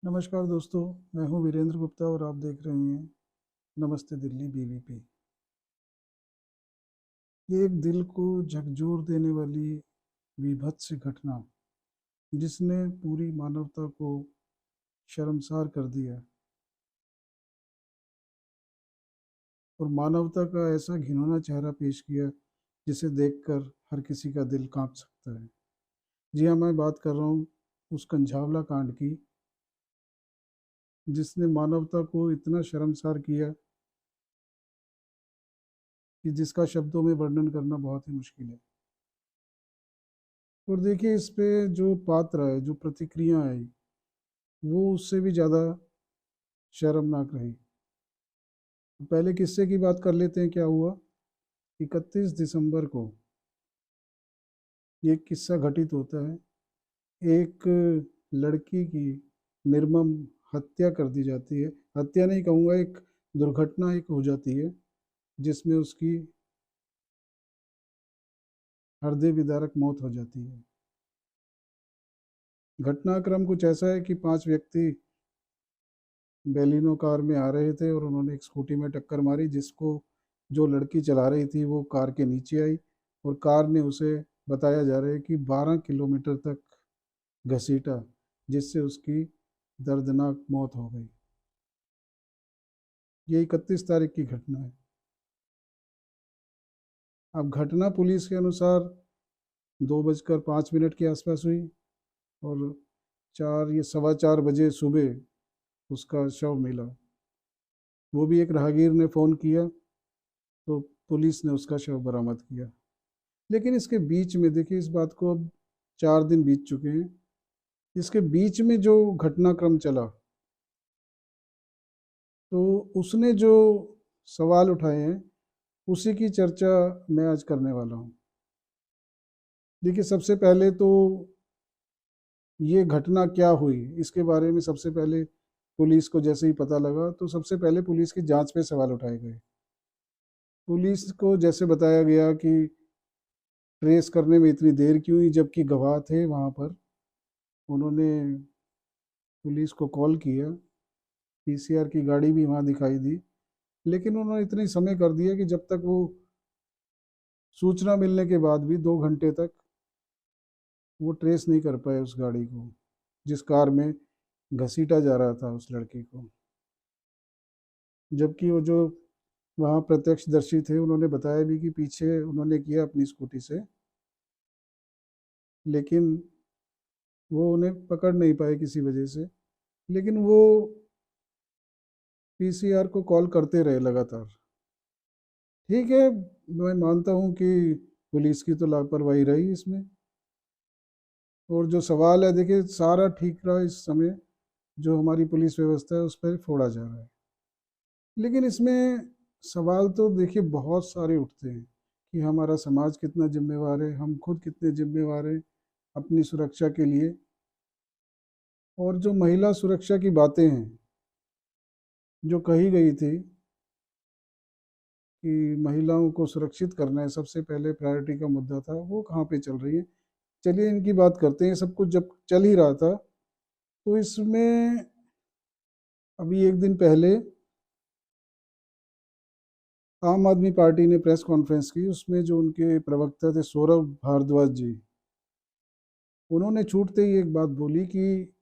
नमस्कार दोस्तों। मैं हूं वीरेंद्र गुप्ता और आप देख रहे हैं नमस्ते दिल्ली बीवीपी। ये एक दिल को झकझोर देने वाली बीभत्स घटना जिसने पूरी मानवता को शर्मसार कर दिया और मानवता का ऐसा घिनौना चेहरा पेश किया जिसे देखकर हर किसी का दिल कांप सकता है। जी हाँ, मैं बात कर रहा हूँ उस कंझावला कांड की जिसने मानवता को इतना शर्मसार किया कि जिसका शब्दों में वर्णन करना बहुत ही मुश्किल है। और देखिए, इस पे जो पात्र है, जो प्रतिक्रिया आई, वो उससे भी ज़्यादा शर्मनाक रही। पहले किस्से की बात कर लेते हैं। क्या हुआ? 31 दिसंबर को ये किस्सा घटित होता है। एक लड़की की निर्मम हत्या कर दी जाती है। हत्या नहीं कहूँगा, एक दुर्घटना एक हो जाती है जिसमें उसकी हृदय विदारक मौत हो जाती है। घटनाक्रम कुछ ऐसा है कि 5 व्यक्ति बेलिनो कार में आ रहे थे और उन्होंने एक स्कूटी में टक्कर मारी, जिसको जो लड़की चला रही थी वो कार के नीचे आई और कार ने उसे, बताया जा रहा है कि 12 किलोमीटर तक घसीटा, जिससे उसकी दर्दनाक मौत हो गई। ये 31 तारीख की घटना है। अब घटना पुलिस के अनुसार 2:05 के आसपास हुई और 4 या 4:15 बजे सुबह उसका शव मिला। वो भी एक राहगीर ने फ़ोन किया तो पुलिस ने उसका शव बरामद किया। लेकिन इसके बीच में देखिए, इस बात को अब 4 दिन बीत चुके हैं। इसके बीच में जो घटनाक्रम चला, तो उसने जो सवाल उठाए हैं उसी की चर्चा मैं आज करने वाला हूँ। देखिए, सबसे पहले तो ये घटना क्या हुई इसके बारे में सबसे पहले पुलिस को जैसे ही पता लगा तो सबसे पहले पुलिस की जांच पे सवाल उठाए गए। पुलिस को जैसे बताया गया कि ट्रेस करने में इतनी देर क्यों हुई, जबकि गवाह थे वहाँ पर। उन्होंने पुलिस को कॉल किया, पीसीआर की गाड़ी भी वहाँ दिखाई दी, लेकिन उन्होंने इतनी समय कर दिया कि जब तक वो सूचना मिलने के बाद भी 2 घंटे तक वो ट्रेस नहीं कर पाए उस गाड़ी को जिस कार में घसीटा जा रहा था उस लड़की को। जबकि वो जो वहाँ प्रत्यक्षदर्शी थे उन्होंने बताया भी कि पीछे उन्होंने किया अपनी स्कूटी से, लेकिन वो उन्हें पकड़ नहीं पाए किसी वजह से। लेकिन वो पीसीआर को कॉल करते रहे लगातार। ठीक है, मैं मानता हूँ कि पुलिस की तो लापरवाही रही इसमें। और जो सवाल है, देखिए, सारा ठीक रहा इस समय। जो हमारी पुलिस व्यवस्था है उस पर फोड़ा जा रहा है, लेकिन इसमें सवाल तो देखिए बहुत सारे उठते हैं कि हमारा समाज कितना जिम्मेवार है, हम खुद कितने जिम्मेवार हैं अपनी सुरक्षा के लिए। और जो महिला सुरक्षा की बातें हैं जो कही गई थी कि महिलाओं को सुरक्षित करना है, सबसे पहले प्रायोरिटी का मुद्दा था, वो कहाँ पे चल रही है? चलिए इनकी बात करते हैं। सब कुछ जब चल ही रहा था तो इसमें अभी एक दिन पहले आम आदमी पार्टी ने प्रेस कॉन्फ्रेंस की। उसमें जो उनके प्रवक्ता थे सौरभ भारद्वाज जी, उन्होंने छूटते ही एक बात बोली कि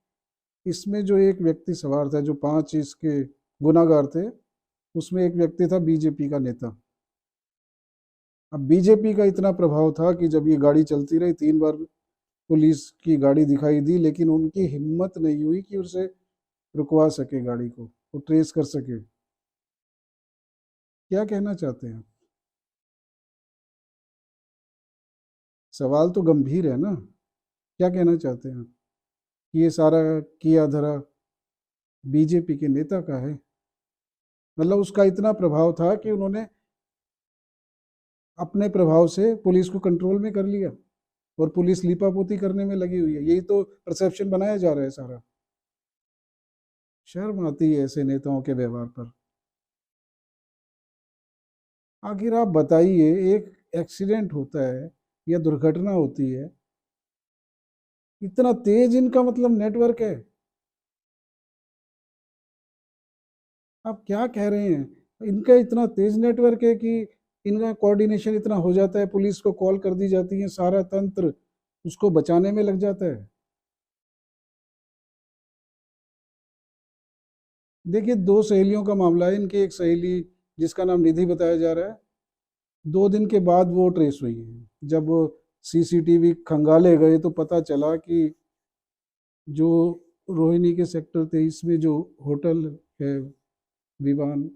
इसमें जो एक व्यक्ति सवार था, जो 5 इसके गुनाहगार थे, उसमें एक व्यक्ति था बीजेपी का नेता। अब बीजेपी का इतना प्रभाव था कि जब ये गाड़ी चलती रही, 3 बार पुलिस की गाड़ी दिखाई दी, लेकिन उनकी हिम्मत नहीं हुई कि उसे रुकवा सके, गाड़ी को वो ट्रेस कर सके। क्या कहना चाहते हैं? सवाल तो गंभीर है ना। क्या कहना चाहते हैं कि ये सारा किया धरा बीजेपी के नेता का है? मतलब उसका इतना प्रभाव था कि उन्होंने अपने प्रभाव से पुलिस को कंट्रोल में कर लिया और पुलिस लीपापोती करने में लगी हुई है। यही तो परसेप्शन बनाया जा रहा है सारा। शर्म आती है ऐसे नेताओं के व्यवहार पर। आखिर आप बताइए, एक एक्सीडेंट होता है या दुर्घटना होती है, इतना तेज इनका मतलब नेटवर्क है आप क्या कह रहे हैं? इनका इतना तेज नेटवर्क है कि इनका कोऑर्डिनेशन इतना हो जाता है, पुलिस को कॉल कर दी जाती है, सारा तंत्र उसको बचाने में लग जाता है। देखिए, दो सहेलियों का मामला है। इनकी एक सहेली जिसका नाम निधि बताया जा रहा है, 2 दिन के बाद वो ट्रेस हुई है। जब सीसीटीवी खंगाले गए तो पता चला कि जो रोहिणी के सेक्टर 23 में जो होटल है, विवान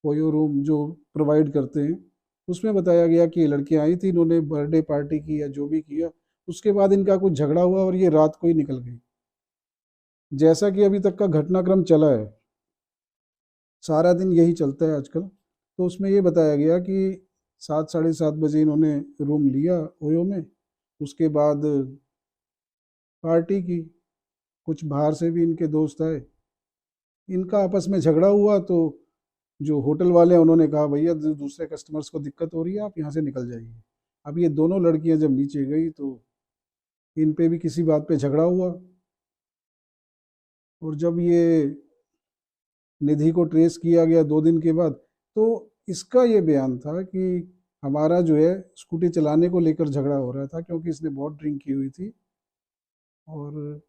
ओयो रूम जो प्रोवाइड करते हैं, उसमें बताया गया कि ये लड़कियां आई थी, इन्होंने बर्थडे पार्टी की या जो भी किया, उसके बाद इनका कुछ झगड़ा हुआ और ये रात को ही निकल गई। जैसा कि अभी तक का घटनाक्रम चला है, सारा दिन यही चलता है आजकल, तो उसमें ये बताया गया कि 7 साढ़े 7 बजे इन्होंने रूम लिया ओयो में। उसके बाद पार्टी की, कुछ बाहर से भी इनके दोस्त आए, इनका आपस में झगड़ा हुआ। तो जो होटल वाले हैं उन्होंने कहा भैया दूसरे कस्टमर्स को दिक्कत हो रही है, आप यहाँ से निकल जाइए। अब ये दोनों लड़कियां जब नीचे गई तो इन पे भी किसी बात पे झगड़ा हुआ, और जब ये निधि को ट्रेस किया गया 2 दिन के बाद, तो इसका ये बयान था कि हमारा जो है स्कूटी चलाने को लेकर झगड़ा हो रहा था, क्योंकि इसने बहुत ड्रिंक की हुई थी। और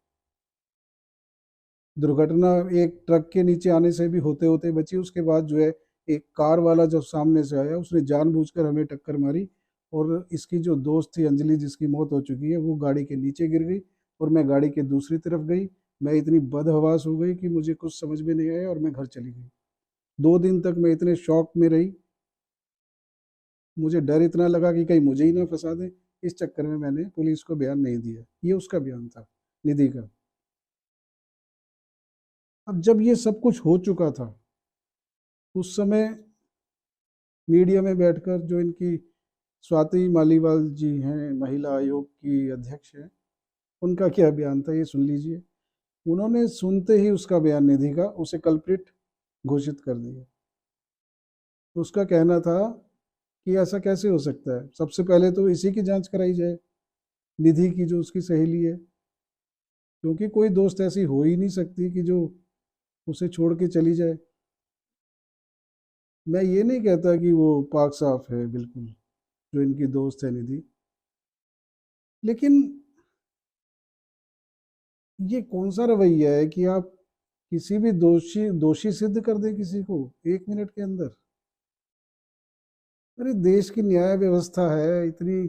दुर्घटना एक ट्रक के नीचे आने से भी होते होते बची। उसके बाद जो है एक कार वाला जब सामने से आया, उसने जानबूझकर हमें टक्कर मारी, और इसकी जो दोस्त थी अंजलि, जिसकी मौत हो चुकी है, वो गाड़ी के नीचे गिर गई और मैं गाड़ी के दूसरी तरफ गई। मैं इतनी बदहवास हो गई कि मुझे कुछ समझ में नहीं आया और मैं घर चली गई। 2 दिन तक मैं इतने शौक में रही, मुझे डर इतना लगा कि कहीं मुझे ही ना फंसा दें। इस चक्कर में मैंने पुलिस को बयान नहीं दिया। ये उसका बयान था, निधि का। अब जब ये सब कुछ हो चुका था, उस समय मीडिया में बैठकर जो इनकी स्वाति मालीवाल जी हैं, महिला आयोग की अध्यक्ष हैं, उनका क्या बयान था ये सुन लीजिए। उन्होंने सुनते ही उसका बयान, निधि का, उसे कल्प्रिट घोषित कर दिया। उसका कहना था कि ऐसा कैसे हो सकता है, सबसे पहले तो इसी की जांच कराई जाए, निधि की, जो उसकी सहेली है, क्योंकि कोई दोस्त ऐसी हो ही नहीं सकती कि जो उसे छोड़ के चली जाए। मैं ये नहीं कहता कि वो पाक साफ है बिल्कुल, जो इनकी दोस्त है निधि, लेकिन ये कौन सा रवैया है कि आप किसी भी दोषी दोषी सिद्ध कर दें किसी को 1 मिनट के अंदर? अरे देश की न्याय व्यवस्था है, इतनी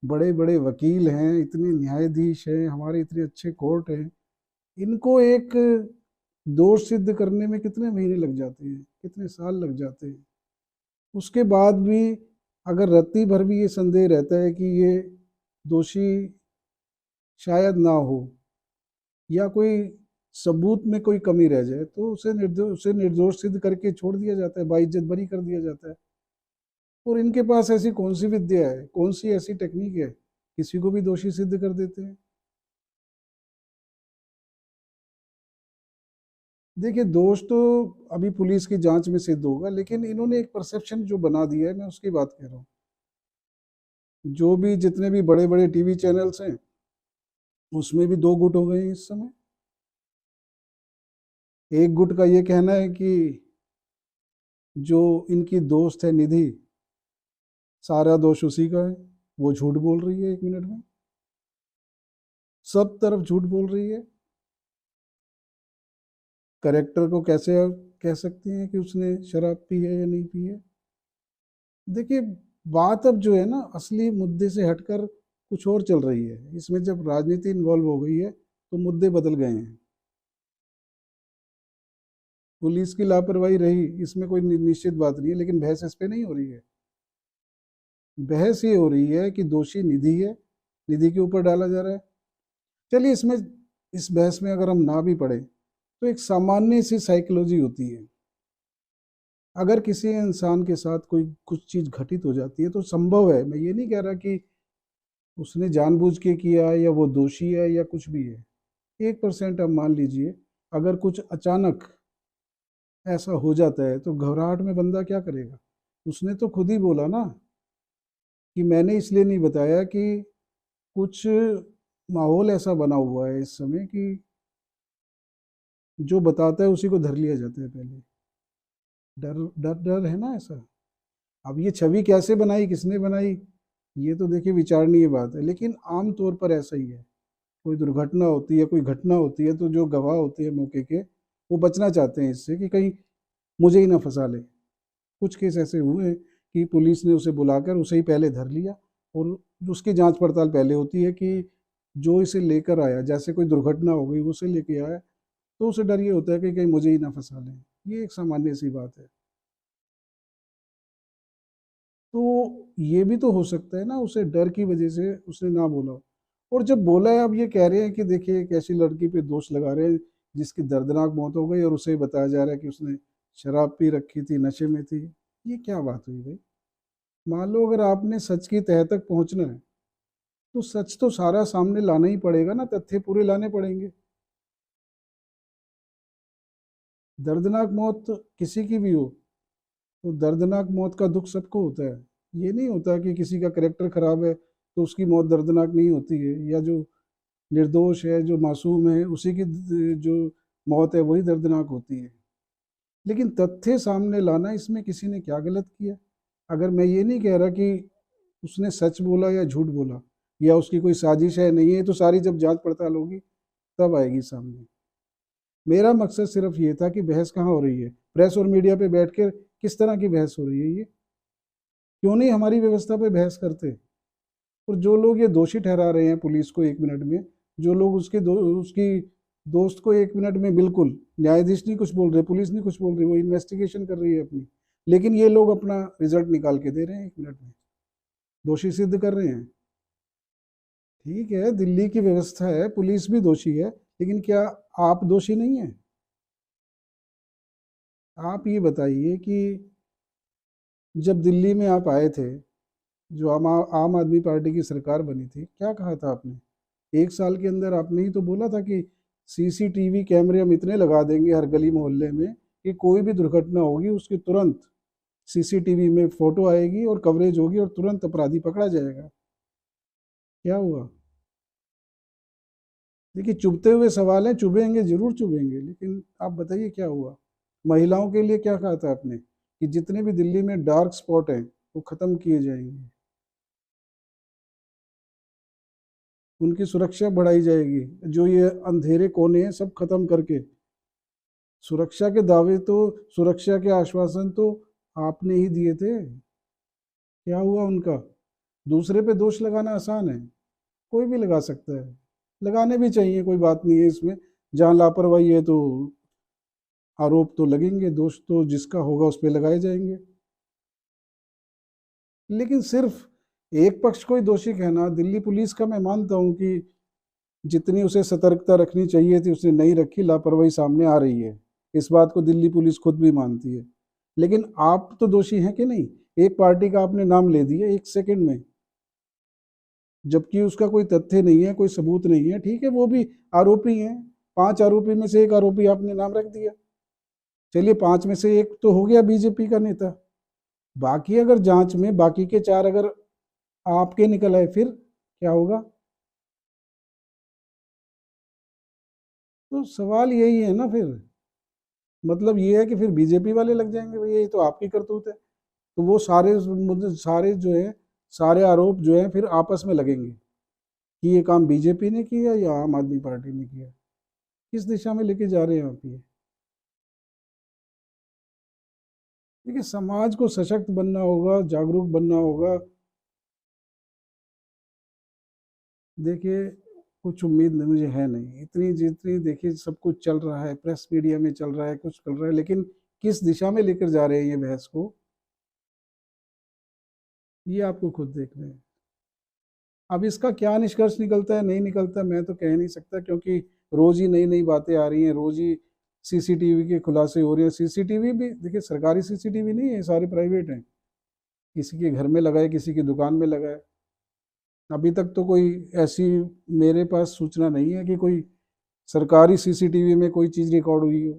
बड़े बड़े वकील हैं, इतने न्यायाधीश हैं हमारे, इतने अच्छे कोर्ट हैं, इनको एक दोष सिद्ध करने में कितने महीने लग जाते हैं, कितने साल लग जाते हैं। उसके बाद भी अगर रत्ती भर भी ये संदेह रहता है कि ये दोषी शायद ना हो, या कोई सबूत में कोई कमी रह जाए, तो उसे निर्दोष सिद्ध करके छोड़ दिया जाता है, बाइज्जत बरी कर दिया जाता है। और इनके पास ऐसी कौन सी विद्या है, कौन सी ऐसी टेक्निक है, किसी को भी दोषी सिद्ध कर देते हैं। देखिए, दोष तो अभी पुलिस की जांच में सिद्ध होगा, लेकिन इन्होंने एक परसेप्शन जो बना दिया है, मैं उसकी बात कह रहा हूँ। जो भी जितने भी बड़े बड़े टीवी चैनल्स हैं, उसमें भी 2 गुट हो गए हैं इस समय। एक गुट का ये कहना है कि जो इनकी दोस्त है निधि, सारा दोष उसी का है, वो झूठ बोल रही है 1 मिनट में, सब तरफ झूठ बोल रही है। करेक्टर को कैसे आप कह सकते हैं कि उसने शराब पी है या नहीं पी है? देखिए, बात अब जो है ना, असली मुद्दे से हटकर कुछ और चल रही है। इसमें जब राजनीति इन्वॉल्व हो गई है तो मुद्दे बदल गए हैं। पुलिस की लापरवाही रही, इसमें कोई निश्चित बात नहीं है, लेकिन बहस इस पे नहीं हो रही है। बहस ये हो रही है कि दोषी निधि है, निधि के ऊपर डाला जा रहा है। चलिए, इसमें इस बहस में अगर हम ना भी पढ़े, तो एक सामान्य सी साइकोलॉजी होती है। अगर किसी इंसान के साथ कोई कुछ चीज़ घटित हो जाती है तो संभव है, मैं ये नहीं कह रहा कि उसने जानबूझ के किया है या वो दोषी है या कुछ भी है, 1% आप मान लीजिए, अगर कुछ अचानक ऐसा हो जाता है तो घबराहट में बंदा क्या करेगा? उसने तो खुद ही बोला ना कि मैंने इसलिए नहीं बताया कि कुछ माहौल ऐसा बना हुआ है इस समय कि जो बताता है उसी को धर लिया जाता है पहले। डर डर डर है ना ऐसा। अब ये छवि कैसे बनाई, किसने बनाई, ये तो देखिए विचारणीय बात है, लेकिन आम तौर पर ऐसा ही है। कोई दुर्घटना होती है, कोई घटना होती है, तो जो गवाह होते हैं मौके के, वो बचना चाहते हैं इससे कि कहीं मुझे ही ना फंसा ले। कुछ केस ऐसे हुए हैं कि पुलिस ने उसे बुलाकर उसे ही पहले धर लिया, और उसकी जांच पड़ताल पहले होती है कि जो इसे लेकर आया, जैसे कोई दुर्घटना हो गई उसे लेके आया, तो उसे डर ये होता है कि कहीं मुझे ही ना फंसा लें। ये एक सामान्य सी बात है। तो ये भी तो हो सकता है ना, उसे डर की वजह से उसने ना बोला। और जब बोला है, अब ये कह रहे हैं कि देखिए एक ऐसी लड़की पे दोष लगा रहे हैं जिसकी दर्दनाक मौत हो गई, और उसे बताया जा रहा है कि उसने शराब पी रखी थी, नशे में थी। ये क्या बात हुई भाई? मान लो अगर आपने सच की तह तक पहुंचना है, तो सच तो सारा सामने लाना ही पड़ेगा ना, तथ्य पूरे लाने पड़ेंगे। दर्दनाक मौत किसी की भी हो, तो दर्दनाक मौत का दुख सबको होता है। ये नहीं होता कि किसी का करेक्टर खराब है तो उसकी मौत दर्दनाक नहीं होती है, या जो निर्दोष है, जो मासूम है, उसी की जो मौत है वही दर्दनाक होती है। लेकिन तथ्य सामने लाना, इसमें किसी ने क्या गलत किया? अगर मैं ये नहीं कह रहा कि उसने सच बोला या झूठ बोला, या उसकी कोई साजिश है नहीं है, तो सारी जब जांच पड़ताल होगी तब आएगी सामने। मेरा मकसद सिर्फ ये था कि बहस कहाँ हो रही है, प्रेस और मीडिया पे बैठकर किस तरह की बहस हो रही है ये? क्यों नहीं हमारी व्यवस्था पे बहस करते? और जो लोग ये दोषी ठहरा रहे हैं पुलिस को 1 मिनट में, जो लोग उसकी दोस्त को 1 मिनट में, बिल्कुल न्यायाधीश नहीं कुछ बोल रहे, पुलिस नहीं कुछ बोल रही, वो इन्वेस्टिगेशन कर रही है अपनी, लेकिन ये लोग अपना रिजल्ट निकाल के दे रहे हैं 1 मिनट में, दोषी सिद्ध कर रहे हैं। ठीक है, दिल्ली की व्यवस्था है, पुलिस भी दोषी है, लेकिन क्या आप दोषी नहीं है? आप ये बताइए कि जब दिल्ली में आप आए थे, जो आम आदमी पार्टी की सरकार बनी थी, क्या कहा था आपने? 1 साल के अंदर आपने ही तो बोला था कि सीसीटीवी कैमरे हम इतने लगा देंगे हर गली मोहल्ले में कि कोई भी दुर्घटना होगी उसकी तुरंत सीसीटीवी में फोटो आएगी और कवरेज होगी और तुरंत अपराधी पकड़ा जाएगा। क्या हुआ? देखिए, चुभते हुए सवाल है, चुभेंगे, जरूर चुभेंगे, लेकिन आप बताइए क्या हुआ? महिलाओं के लिए क्या कहा था आपने कि जितने भी दिल्ली में डार्क स्पॉट हैं वो खत्म किए जाएंगे, उनकी सुरक्षा बढ़ाई जाएगी, जो ये अंधेरे कोने हैं सब खत्म करके। सुरक्षा के दावे तो, सुरक्षा के आश्वासन तो आपने ही दिए थे। क्या हुआ उनका? दूसरे पे दोष लगाना आसान है, कोई भी लगा सकता है, लगाने भी चाहिए, कोई बात नहीं है इसमें। जहाँ लापरवाही है तो आरोप तो लगेंगे, दोष तो जिसका होगा उस पर लगाए जाएंगे। लेकिन सिर्फ एक पक्ष को ही दोषी कहना, दिल्ली पुलिस का मैं मानता हूँ कि जितनी उसे सतर्कता रखनी चाहिए थी उसने नहीं रखी, लापरवाही सामने आ रही है, इस बात को दिल्ली पुलिस खुद भी मानती है। लेकिन आप तो दोषी हैं कि नहीं? एक पार्टी का आपने नाम ले दिया 1 सेकंड में, जबकि उसका कोई तथ्य नहीं है, कोई सबूत नहीं है। ठीक है, वो भी आरोपी हैं, 5 आरोपी में से एक आरोपी आपने नाम रख दिया, चलिए 5 में से एक तो हो गया बीजेपी का नेता। बाकी अगर जांच में बाकी के 4 अगर आपके निकल आए, फिर क्या होगा? तो सवाल यही है ना फिर, मतलब ये है कि फिर बीजेपी वाले लग जाएंगे, भैया ये तो आपकी करतूत है, तो वो सारे जो है, सारे आरोप जो है फिर आपस में लगेंगे कि ये काम बीजेपी ने किया या आम आदमी पार्टी ने किया। किस दिशा में लेके जा रहे हैं आप ये? देखिए, समाज को सशक्त बनना होगा, जागरूक बनना होगा। देखिए, कुछ उम्मीद नहीं मुझे है नहीं इतनी जितनी, देखिए सब कुछ चल रहा है, प्रेस मीडिया में चल रहा है, कुछ चल रहा है, लेकिन किस दिशा में लेकर जा रहे हैं ये बहस को, ये आपको खुद देखना है। अब इसका क्या निष्कर्ष निकलता है नहीं निकलता मैं तो कह नहीं सकता, क्योंकि रोज ही नई नई बातें आ रही हैं, रोज ही सीसीटीवी के खुलासे हो रहे हैं। सीसीटीवी भी देखिए सरकारी सीसीटीवी नहीं है, सारे प्राइवेट हैं, किसी के घर में लगाए, किसी की दुकान में लगाए। अभी तक तो कोई ऐसी मेरे पास सूचना नहीं है कि कोई सरकारी सीसीटीवी में कोई चीज़ रिकॉर्ड हुई हो।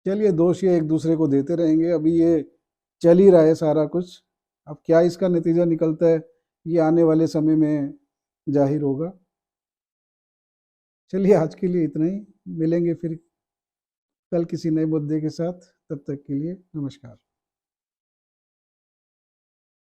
चलिए, दोष ये एक दूसरे को देते रहेंगे, अभी ये चल ही रहा है सारा कुछ। अब क्या इसका नतीजा निकलता है ये आने वाले समय में जाहिर होगा। चलिए, आज के लिए इतना ही, मिलेंगे फिर कल किसी नए मुद्दे के साथ, तब तक के लिए नमस्कार।